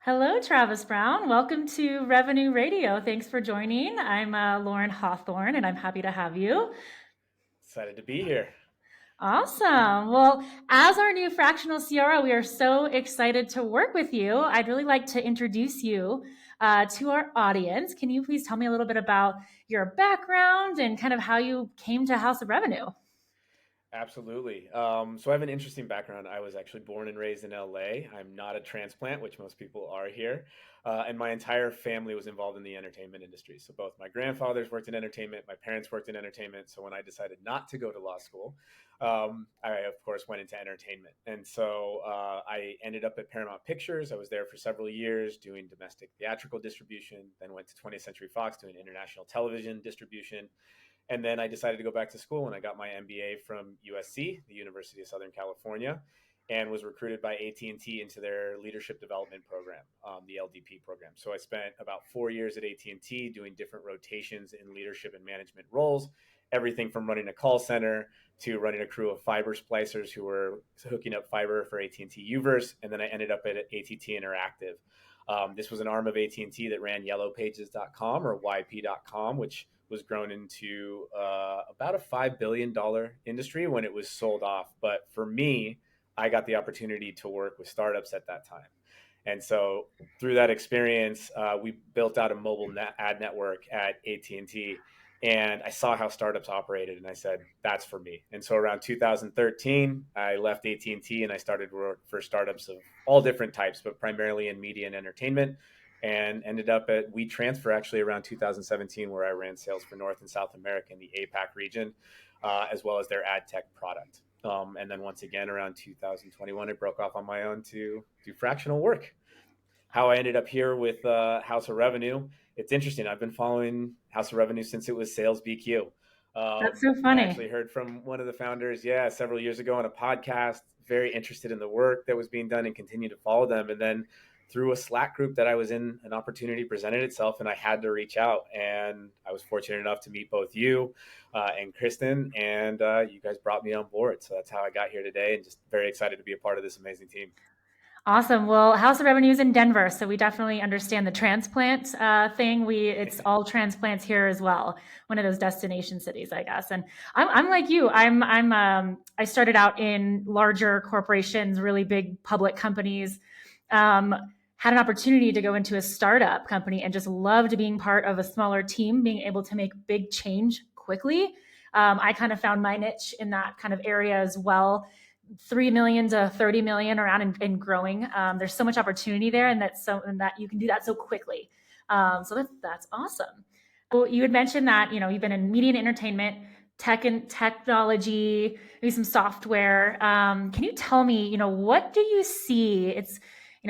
Hello, Travis Brown. Welcome to Revenue Radio. Thanks for joining. I'm Lauren Hawthorne, and I'm happy to have you. Excited to be here. Awesome. Well, as our new fractional CRO, we are so excited to work with you. I'd really like to introduce you to our audience. Can you please tell me a little bit about your background and kind of how you came to House of Revenue? Absolutely. So I have an interesting background. I was actually born and raised in LA. I'm not a transplant, which most people are here. And my entire family was involved in the entertainment industry. So both my grandfathers worked in entertainment, my parents worked in entertainment. So when I decided not to go to law school, I, of course, went into entertainment. And so I ended up at Paramount Pictures. I was there for several years doing domestic theatrical distribution, then went to 20th Century Fox doing international television distribution. And then I decided to go back to school and I got my MBA from USC, the University of Southern California, and was recruited by AT&T into their leadership development program, the LDP program. So I spent about 4 years at AT&T doing different rotations in leadership and management roles, everything from running a call center to running a crew of fiber splicers who were hooking up fiber for AT&T Uverse. And then I ended up at AT&T Interactive. This was an arm of AT&T that ran yellowpages.com or yp.com, which was grown into about a $5 billion industry when it was sold off. But for me, I got the opportunity to work with startups at that time. And so through that experience, we built out a ad network at AT&T, and I saw how startups operated, and I said, that's for me. And so around 2013, I left AT&T and T and I started work for startups of all different types, but primarily in media and entertainment, and ended up at WeTransfer actually around 2017, where I ran sales for North and South America in the APAC region, as well as their ad tech product. And then once again, around 2021, I broke off on my own to do fractional work. How I ended up here with House of Revenue, it's interesting. I've been following House of Revenue since it was Sales BQ. That's so I funny. actually heard from one of the founders, yeah, several years ago on a podcast, very interested in the work that was being done and continue to follow them. And then through a Slack group that I was in, an opportunity presented itself and I had to reach out. And I was fortunate enough to meet both you and Kristen, and you guys brought me on board. So that's how I got here today, and just very excited to be a part of this amazing team. Awesome. Well, House of Revenue is in Denver, so we definitely understand the transplant thing. It's all transplants here as well. One of those destination cities, I guess. And I'm like you. I started out in larger corporations, really big public companies. Um, had an opportunity to go into a startup company and just loved being part of a smaller team, being able to make big change quickly. I kind of found my niche in that kind of area as well. 3 million to 30 million around and growing. There's so much opportunity there, and that you can do that so quickly. So that's awesome. So you had mentioned that you've been in media and entertainment, tech and technology, maybe some software. Can you tell me, what do you see? It's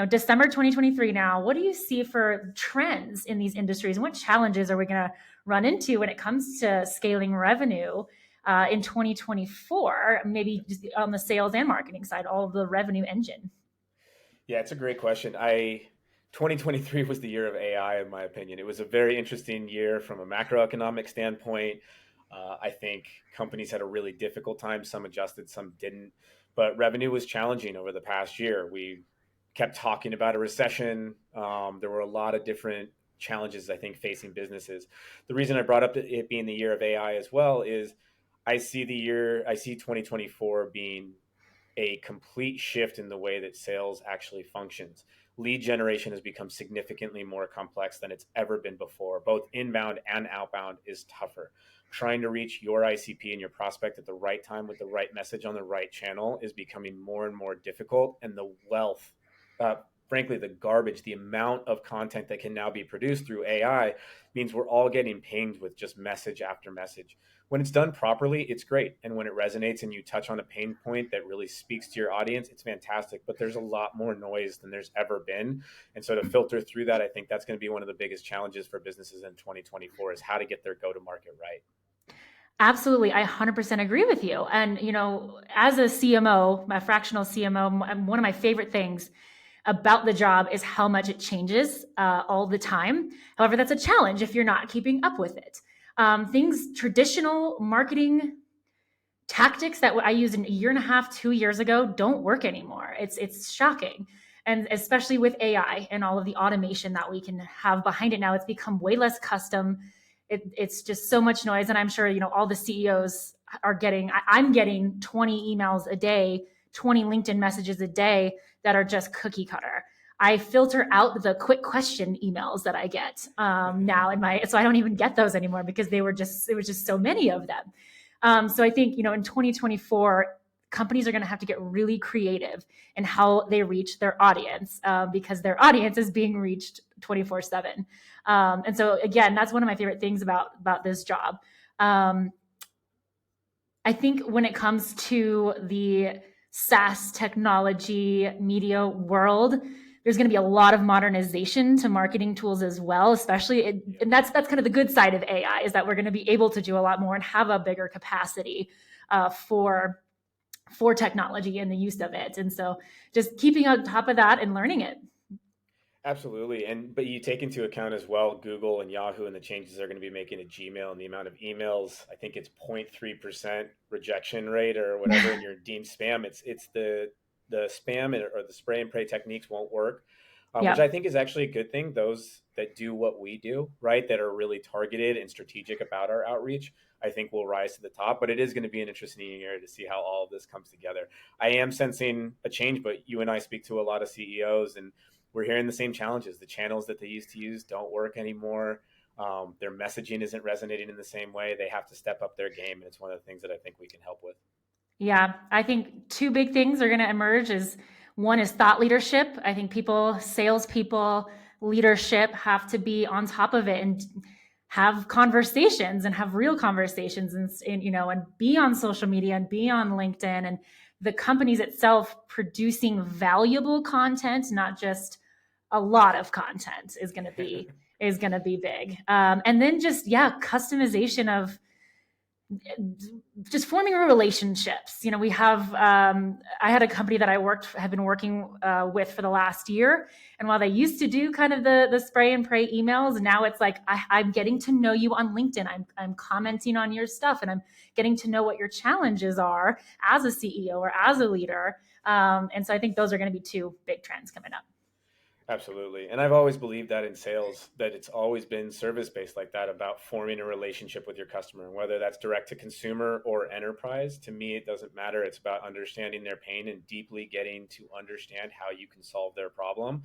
December 2023 now. What do you see for trends in these industries, and what challenges are we going to run into when it comes to scaling revenue? In 2024, maybe just on the sales and marketing side, all of the revenue engine? Yeah, it's a great question. I 2023 was the year of AI, in my opinion. It was a very interesting year from a macroeconomic standpoint. I think companies had a really difficult time. Some adjusted, some didn't. But revenue was challenging over the past year. We kept talking about a recession. There were a lot of different challenges, I think, facing businesses. The reason I brought up it being the year of AI as well is I see 2024 being a complete shift in the way that sales actually functions. Lead generation has become significantly more complex than it's ever been before. Both inbound and outbound is tougher. Trying to reach your ICP and your prospect at the right time with the right message on the right channel is becoming more and more difficult. And the wealth, uh, frankly, the garbage, the amount of content that can now be produced through AI means we're all getting pinged with just message after message. When it's done properly, it's great. And when it resonates and you touch on a pain point that really speaks to your audience, it's fantastic. But there's a lot more noise than there's ever been. And so to filter through that, I think that's going to be one of the biggest challenges for businesses in 2024 is how to get their go to market right. Absolutely. I 100% agree with you. And, as a CMO, a fractional CMO, one of my favorite things about the job is how much it changes all the time. However, that's a challenge if you're not keeping up with it. Traditional marketing tactics that I used a year and a half, 2 years ago don't work anymore. It's shocking. And especially with AI and all of the automation that we can have behind it now, it's become way less custom. It's just so much noise. And I'm sure, all the CEOs are getting, I'm getting 20 emails a day, 20 LinkedIn messages a day that are just cookie cutter. I filter out the quick question emails that I get now so I don't even get those anymore because it was just so many of them. So I think, in 2024, companies are going to have to get really creative in how they reach their audience because their audience is being reached 24/7. And so again, that's one of my favorite things about this job. I think when it comes to the SaaS technology media world, there's going to be a lot of modernization to marketing tools as well, especially, and that's kind of the good side of AI, is that we're going to be able to do a lot more and have a bigger capacity for technology and the use of it. And so just keeping on top of that and learning it. Absolutely. But you take into account as well Google and Yahoo and the changes they're going to be making to Gmail and the amount of emails. I think it's 0.3% rejection rate or whatever, and you're deemed spam. It's the spam or the spray and pray techniques won't work, which I Yep. think is actually a good thing. Those that do what we do, right, that are really targeted and strategic about our outreach, I think will rise to the top. But it is going to be an interesting area to see how all of this comes together. I am sensing a change, but you and I speak to a lot of CEOs, and we're hearing the same challenges. The channels that they used to use don't work anymore. Their messaging isn't resonating in the same way. They have to step up their game, and it's one of the things that I think we can help with. Yeah, I think two big things are going to emerge. Is one is thought leadership. I think salespeople, leadership have to be on top of it and have conversations and have real conversations and be on social media and be on LinkedIn, and the companies itself producing valuable content, not just a lot of content, is going to be big. And then just, yeah, customization of just forming relationships. We have, I had a company that have been working with for the last year. And while they used to do kind of the spray and pray emails, now it's like, I'm getting to know you on LinkedIn. I'm commenting on your stuff, and I'm getting to know what your challenges are as a CEO or as a leader. And so I think those are going to be two big trends coming up. Absolutely. And I've always believed that in sales, that it's always been service based like that, about forming a relationship with your customer, whether that's direct to consumer or enterprise. To me, it doesn't matter. It's about understanding their pain and deeply getting to understand how you can solve their problem.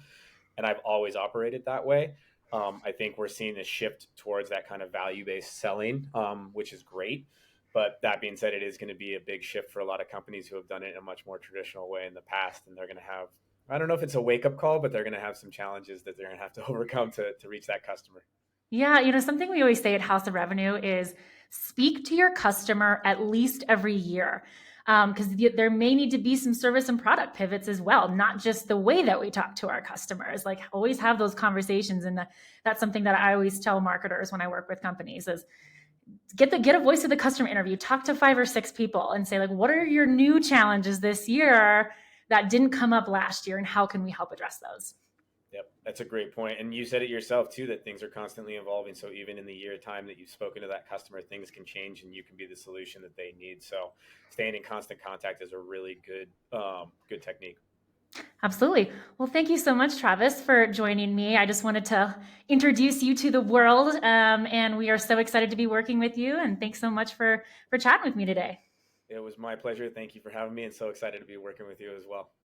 And I've always operated that way. I think we're seeing a shift towards that kind of value based selling, which is great. But that being said, it is going to be a big shift for a lot of companies who have done it in a much more traditional way in the past. And they're going to have, I don't know if it's a wake up call, but they're going to have some challenges that they're going to have to overcome to reach that customer. Yeah, something we always say at House of Revenue is speak to your customer at least every year. Because there may need to be some service and product pivots as well, not just the way that we talk to our customers. Like, always have those conversations, and that's something that I always tell marketers when I work with companies is get a voice of the customer interview, talk to 5 or 6 people, and say, like, what are your new challenges this year that didn't come up last year, and how can we help address those? Yep, that's a great point. And you said it yourself too, that things are constantly evolving. So even in the year time that you've spoken to that customer, things can change and you can be the solution that they need. So staying in constant contact is a really good technique. Absolutely. Well, thank you so much, Travis, for joining me. I just wanted to introduce you to the world, and we are so excited to be working with you. And thanks so much for chatting with me today. It was my pleasure. Thank you for having me, and so excited to be working with you as well.